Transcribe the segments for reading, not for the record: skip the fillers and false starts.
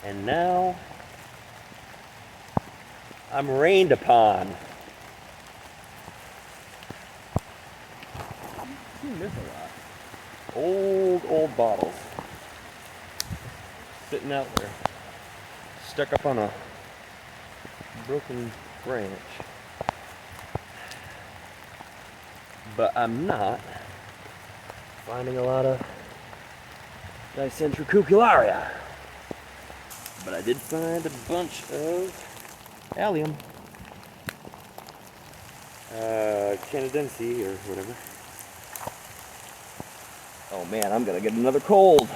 And now I'm rained upon. I've seen this a lot. Old bottles sitting out there, stuck up on a broken branch. But I'm not finding a lot of Dicentra cucullaria. But I did find a bunch of allium. Canadense or whatever. Oh man, I'm gonna get another cold.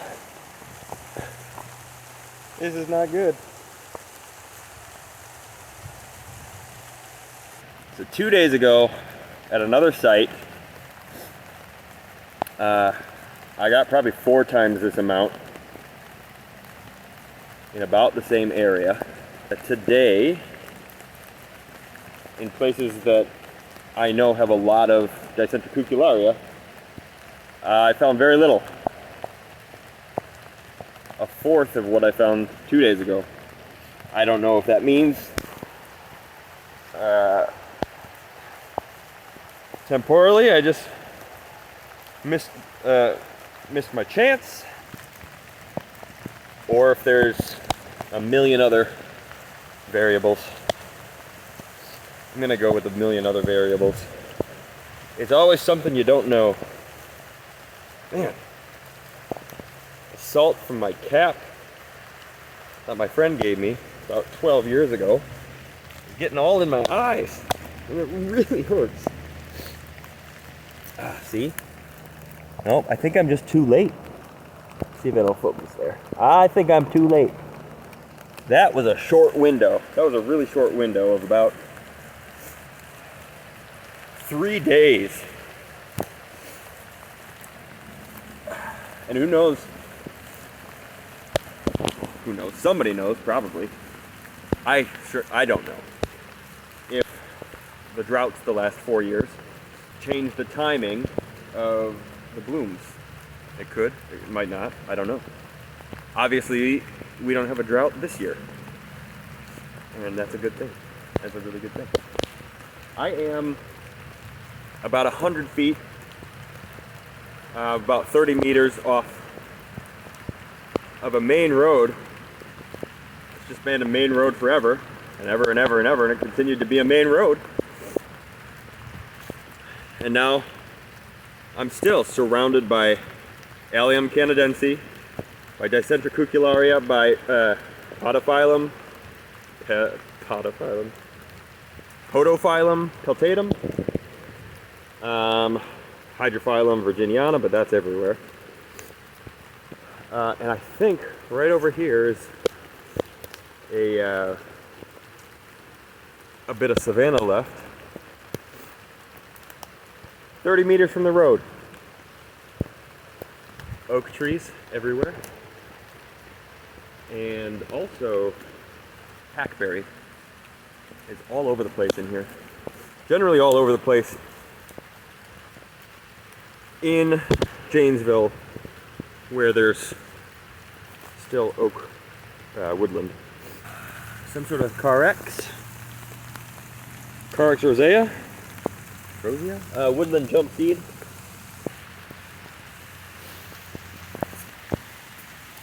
This is not good. So 2 days ago, at another site, I got probably 4 times this amount in about the same area. Today, in places that I know have a lot of Dicentra cucullaria, I found very little. A fourth of what I found 2 days ago. I don't know if that means temporally I just missed my chance, or if there's a million other variables. I'm gonna go with a million other variables. It's always something you don't know. Man, the salt from my cap that my friend gave me about 12 years ago is getting all in my eyes, and it really hurts. See? Nope, I think I'm just too late. See if it'll focus there. I think I'm too late. That was a short window. That was a really short window of about 3 days. And who knows? Who knows? Somebody knows, probably. I don't know. If the droughts the last 4 years change the timing of the blooms. It could, it might not, I don't know. Obviously, we don't have a drought this year. And that's a good thing. That's a really good thing. I am about 100 feet, about 30 meters off of a main road. It's just been a main road forever, and ever and ever and ever, and it continued to be a main road. And now I'm still surrounded by Allium canadense, by Dicentra cucullaria, by podophyllum peltatum, hydrophyllum virginiana, but that's everywhere. And I think right over here is a bit of savanna left. 30 meters from the road. Oak trees everywhere. And also hackberry is all over the place in here. Generally all over the place in Janesville, where there's still oak woodland. Some sort of Carex rosea, woodland jump seed.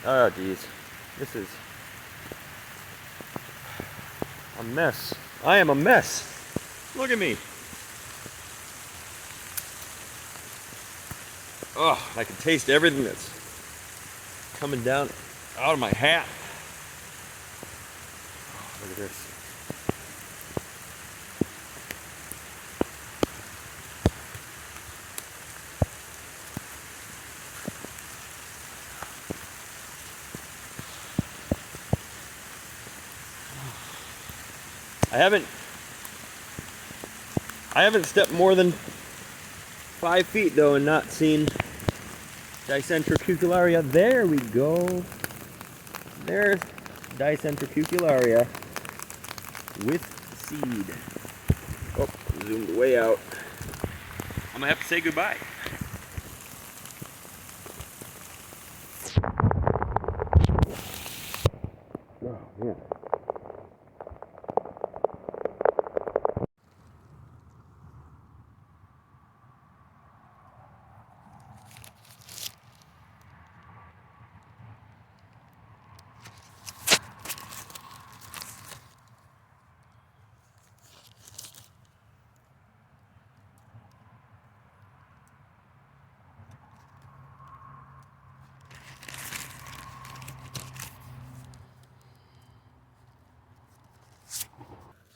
Oh geez, this is a mess. I am a mess. Look at me. Oh, I can taste everything that's coming down out of my hat. Oh, look at this. I haven't stepped more than 5 feet though and not seen Dicentra cucullaria. There we go. There's Dicentra cucullaria with seed. Oh, zoomed way out. I'm gonna have to say goodbye.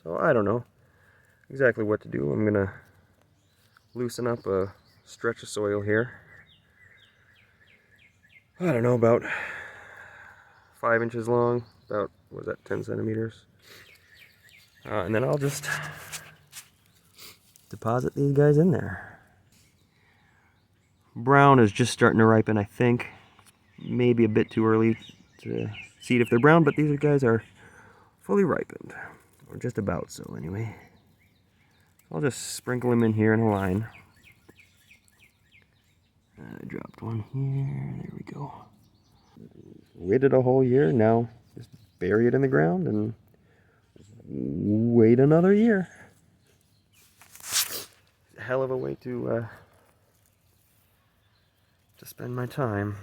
So I don't know exactly what to do. I'm gonna loosen up a stretch of soil here. I don't know, about 5 inches long, about, what was that, 10 centimeters. And then I'll just deposit these guys in there. Brown is just starting to ripen, I think. Maybe a bit too early to seed if they're brown, but these guys are fully ripened. Or just about so, anyway. I'll just sprinkle them in here in a line. I dropped one here. There we go. Waited a whole year. Now just bury it in the ground and wait another year. Hell of a way to spend my time.